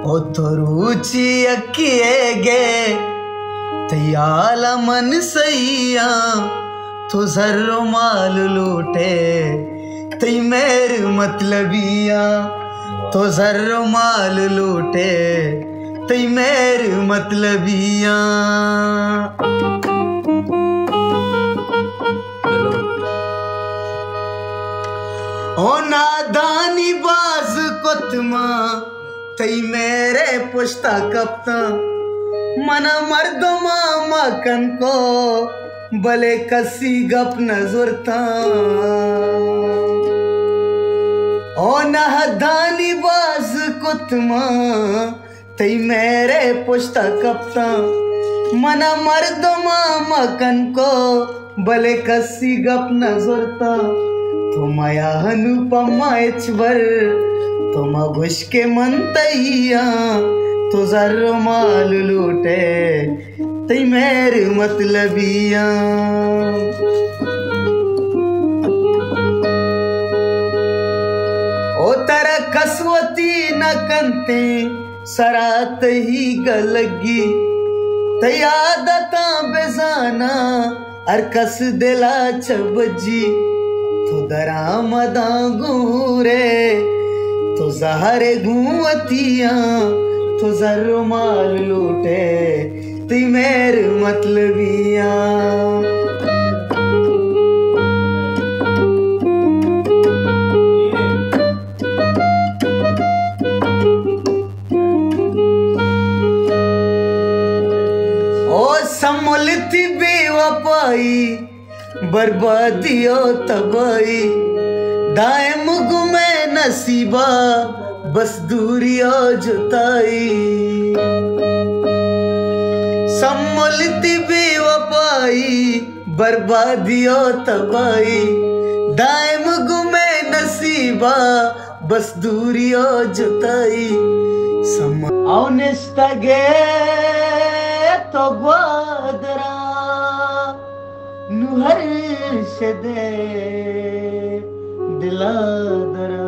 ओ तो रुचि अकिए गे तयाल मन सैया तो जर्रो माल लूटे तई मेर मतलबिया तो जर्रो माल लूटे तई मेर मतलबिया। ओ नादानी बाज कोतमा तई मेरे पुश्ता कप्ता मना मर्दमा मकन को भले कसी गप नजरता। ओ नादानी बाज कोतमा तई मेरे पुश्ता कप्ता मना मर्दमा मकन को भले कसी गप नजरता। तुमया अनुपमा इचवर तुम घुस के मनतैया तो जर्रो माल लूटे तई मेरे मतलबिया। ओ तेरा कसवती न कंते सरात ही गलगी तई आदता बेजाना अर कस दिला चबजी तो दरामदा गूरे तो जहरे गुवतिया तो जर्रो माल लूटे ती मेरे मतलबिया। ओ समलती बेवफाई बर्बादियो तबाही दाएम गुमे नसीबा बस दूरिया जुताई। सम्मलती बेवफाई बर्बादियो तबाही दाएम गुमे नसीबा बस दूरिया जुताई। औनिस्तगे तो ग्वादरा नुहर शदे दिलादरा।